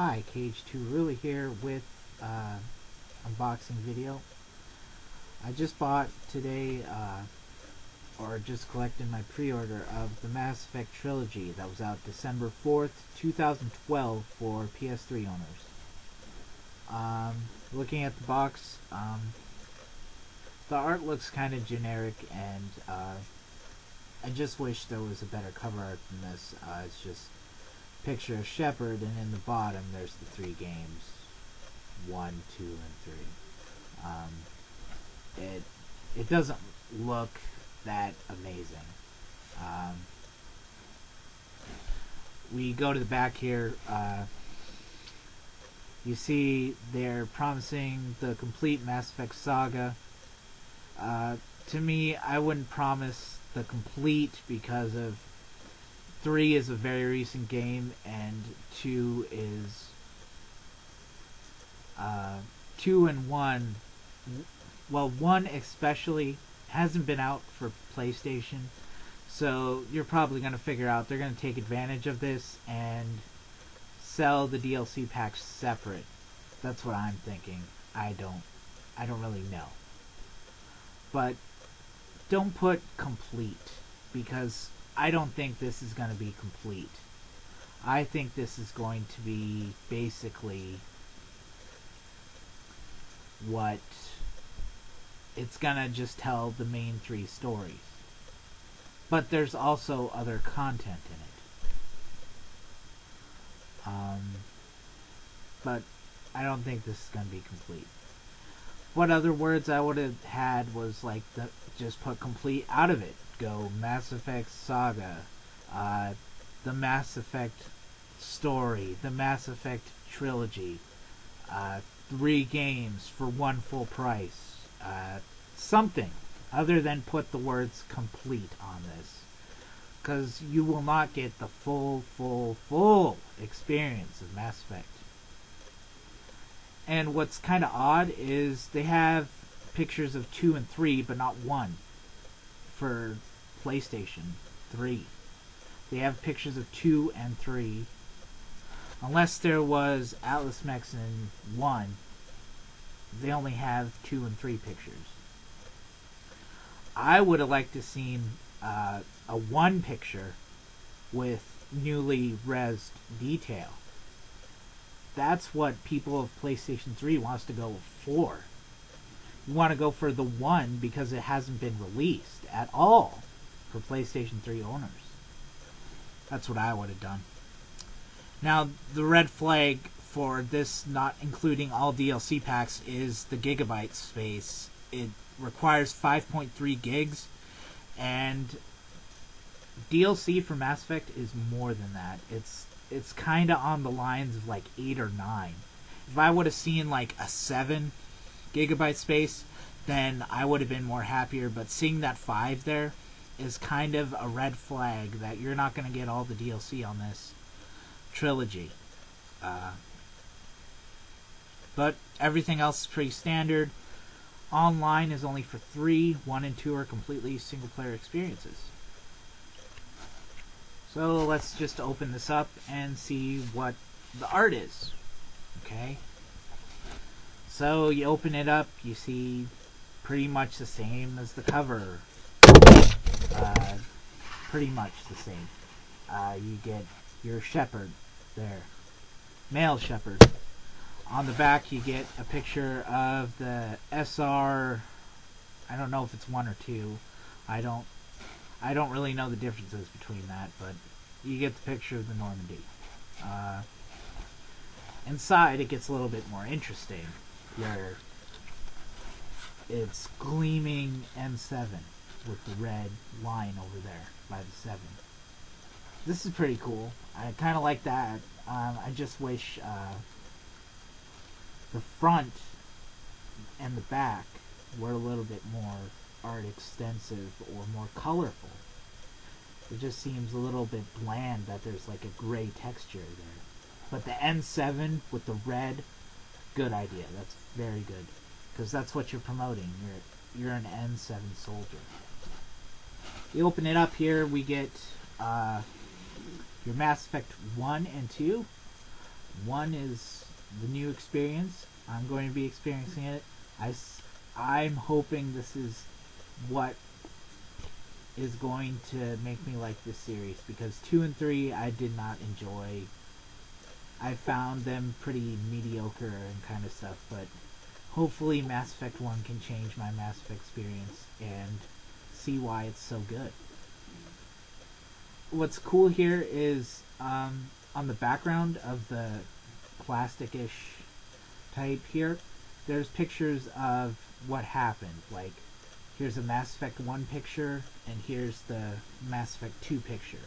Hi, Cage2Ruli here with unboxing video. I just bought today, or just collected my pre-order of the Mass Effect trilogy that was out December 4th, 2012 for PS3 owners. Looking at the box, the art looks kind of generic, and I just wish there was a better cover art than this. It's just picture of Shepard, and in the bottom there's the three games, 1, 2, and 3. It doesn't look that amazing. We go to the back here. You see they're promising the complete Mass Effect saga. To me, I wouldn't promise the complete, because of 3 is a very recent game, and 2 is 2 and 1. Well, 1 especially hasn't been out for PlayStation, so you're probably going to figure out they're going to take advantage of this and sell the DLC packs separate. That's what I'm thinking. I don't really know. But don't put complete, because I don't think this is going to be complete. I think this is going to be basically what it's going to just tell the main 3 stories. But there's also other content in it. But I don't think this is going to be complete. What other words I would have had was like just put complete out of it. Go Mass Effect Saga, the Mass Effect story, the Mass Effect trilogy, 3 games for 1 full price. Something other than put the words complete on this, because you will not get the full experience of Mass Effect. And what's kind of odd is they have pictures of 2 and 3, but not 1 for PlayStation 3. They have pictures of 2 and 3. Unless there was Atlas Mechs in 1, they only have 2 and 3 pictures. I would have liked to seen a 1 picture with newly rezzed detail. That's what people of PlayStation 3 wants to go for. You want to go for the 1 because it hasn't been released at all for PlayStation 3 owners. That's what I would have done. Now, the red flag for this not including all DLC packs is the gigabyte space. It requires 5.3 gigs, and DLC for Mass Effect is more than that. It's kind of on the lines of like 8 or 9. If I would have seen like a 7 gigabyte space, then I would have been more happier. But seeing that 5 there is kind of a red flag that you're not going to get all the DLC on this trilogy. But everything else is pretty standard. Online is only for 3. 1 and 2 are completely single player experiences. So let's just open this up and see what the art is. Okay. So you open it up, you see pretty much the same as the cover. Pretty much the same. You get your Shepard there. Male Shepard. On the back you get a picture of the SR. I don't know if it's 1 or 2. I don't really know the differences between that, but you get the picture of the Normandy. Inside it gets a little bit more interesting, where it's gleaming M7 with the red line over there by the 7. This is pretty cool. I kind of like that. I just wish the front and the back were a little bit more art extensive or more colorful. It just seems a little bit bland that there's like a gray texture there. But the N7 with the red, good idea. That's very good, because that's what you're promoting. You're an N7 soldier. You open it up here, we get your Mass Effect 1 and 2. 1 is the new experience. I'm going to be experiencing it. I'm hoping this is what is going to make me like this series, because 2 and 3 I did not enjoy. I found them pretty mediocre and kind of stuff, but hopefully Mass Effect 1 can change my Mass Effect experience and see why it's so good. What's cool here is on the background of the plastic-ish type here, there's pictures of what happened. Like, here's a Mass Effect 1 picture, and here's the Mass Effect 2 picture.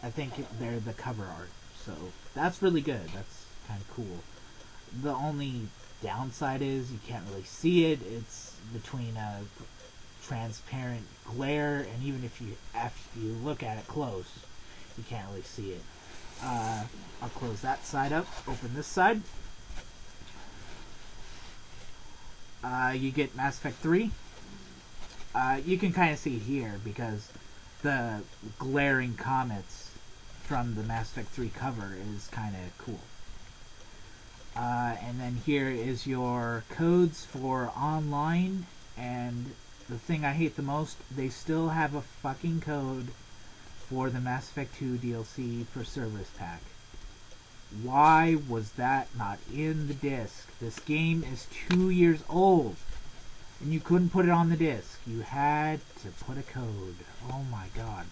I think they're the cover art, so that's really good. That's kind of cool. The only downside is you can't really see it. It's between a transparent glare, and even if you after you look at it close, you can't really see it. I'll close that side up, open this side. You get Mass Effect 3. You can kind of see here because the glaring comets from the Mass Effect 3 cover is kind of cool. And then here is your codes for online, and the thing I hate the most, they still have a fucking code for the Mass Effect 2 DLC for Cerberus Pack. Why was that not in the disc? This game is 2 years old, and you couldn't put it on the disc. You had to put a code. Oh my god.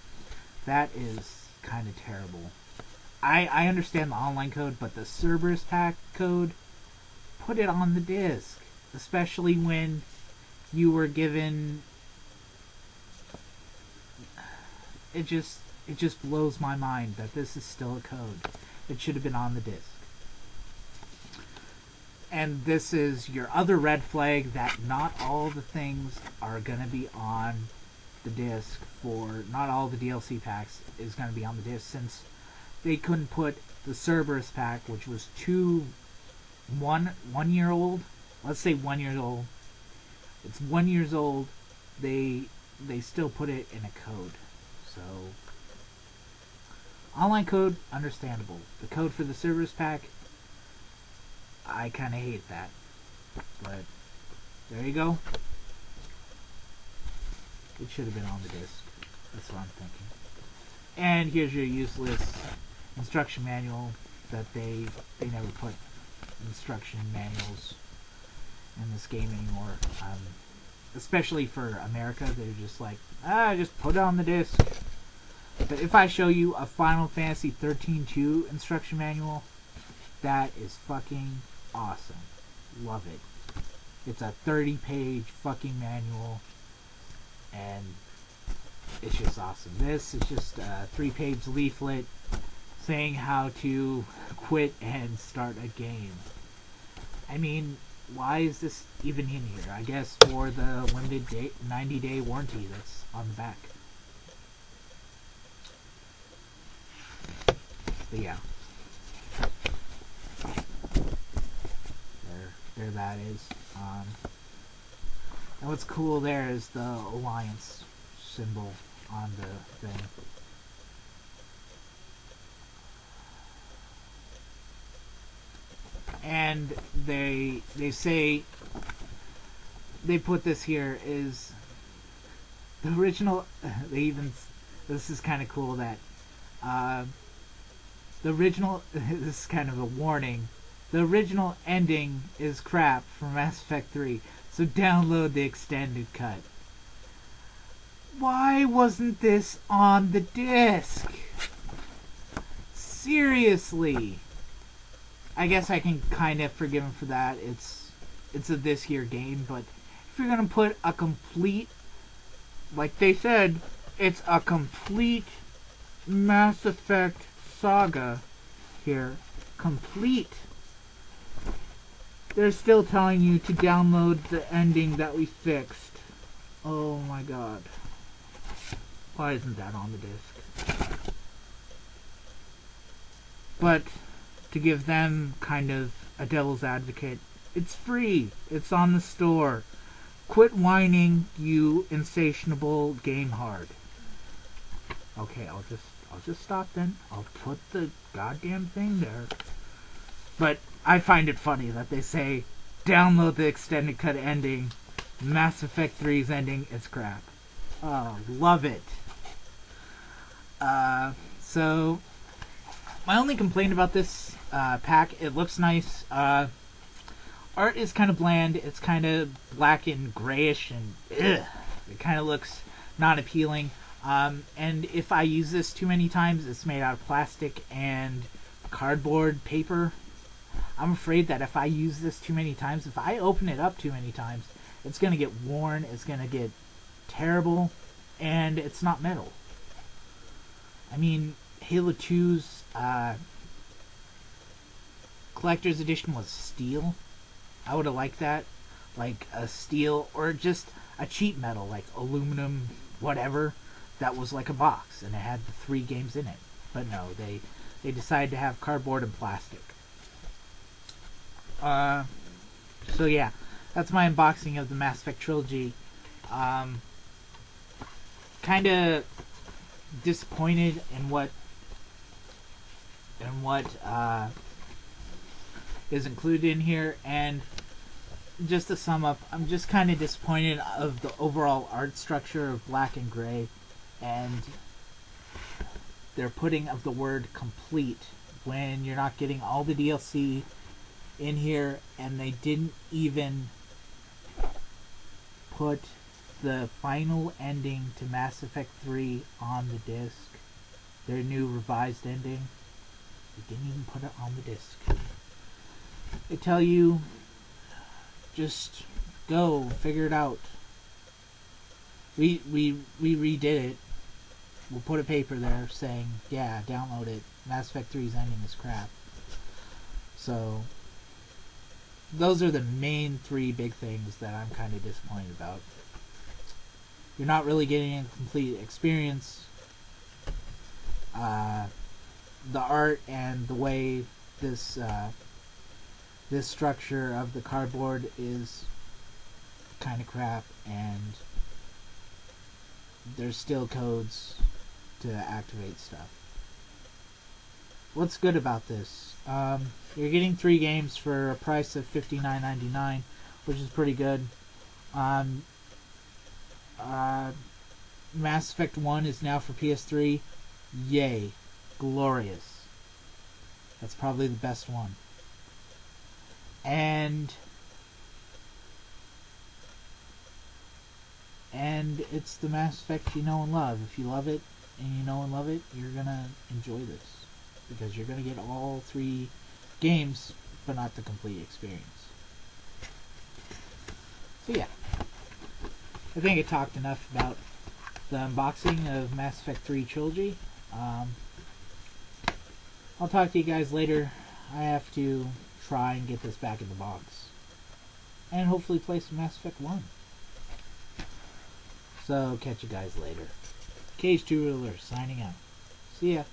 That is kind of terrible. I understand the online code, but the Cerberus Pack code, put it on the disc. Especially when you were given... It just blows my mind that this is still a code. It should have been on the disc. And this is your other red flag, that not all the things are going to be on the disc for... Not all the DLC packs is going to be on the disc, since they couldn't put the Cerberus Pack, which was 1 year old. Let's say 1 year old. It's 1 year old. They still put it in a code. So... Online code, understandable. The code for the Cerberus Pack, I kind of hate that. But, there you go. It should have been on the disc. That's what I'm thinking. And here's your useless instruction manual that they never put instruction manuals in this game anymore. Especially for America, they're just like, just put it on the disc. But if I show you a Final Fantasy 13-2 instruction manual, that is fucking awesome. Love it. It's a 30-page fucking manual, and it's just awesome. This is just a 3-page leaflet saying how to quit and start a game. I mean, why is this even in here? I guess for the limited 90-day warranty that's on the back. But yeah. There that is. And what's cool there is the Alliance symbol on the thing. And they say, they put this here is the original, this is kind of cool that the original, this is kind of a warning, the original ending is crap from Mass Effect 3, so download the extended cut. Why wasn't this on the disc? Seriously. I guess I can kind of forgive him for that. It's a this year game, but if you're gonna put a complete, like they said, it's a complete Mass Effect saga here, complete. They're still telling you to download the ending that we fixed. Oh my god. Why isn't that on the disc? But to give them kind of a devil's advocate, it's free. It's on the store. Quit whining, you insatiable game hard. Okay, I'll I'll just stop then. I'll put the goddamn thing there. But I find it funny that they say, download the extended cut ending. Mass Effect 3's ending is crap. Oh, love it. So, my only complaint about this pack, it looks nice. Art is kind of bland. It's kind of black and grayish, and ugh, it kind of looks not appealing. And if I use this too many times, it's made out of plastic and cardboard paper. I'm afraid that if I use this too many times, if I open it up too many times, it's going to get worn, it's going to get terrible, and it's not metal. I mean, Halo 2's collector's edition was steel. I would have liked that. Like a steel, or just a cheap metal, like aluminum, whatever, that was like a box, and it had the 3 games in it. But no, they decided to have cardboard and plastic. So yeah, that's my unboxing of the Mass Effect trilogy. Kind of disappointed in what is included in here, and just to sum up, I'm just kind of disappointed of the overall art structure of black and gray, and their putting of the word complete when you're not getting all the DLC in here, and they didn't even put the final ending to Mass Effect 3 on the disc, their new revised ending. They didn't even put it on the disc. They tell you, just go figure it out. We redid it. We'll put a paper there saying, yeah, download it. Mass Effect 3's ending is crap. So those are the main 3 big things that I'm kind of disappointed about. You're not really getting a complete experience. The art and the way this structure of the cardboard is kind of crap, and there's still codes to activate stuff. What's good about this? You're getting 3 games for a price of $59.99, which is pretty good. Mass Effect 1 is now for PS3. Yay. Glorious. That's probably the best one. And it's the Mass Effect you know and love. If you love it and you know and love it, you're gonna enjoy this, because you're gonna get all 3 games, but not the complete experience. So yeah, I think I talked enough about the unboxing of Mass Effect 3 trilogy. I'll talk to you guys later. I have to try and get this back in the box, and hopefully play some Mass Effect 1. So catch you guys later. Cage 2 Ruler signing out. See ya.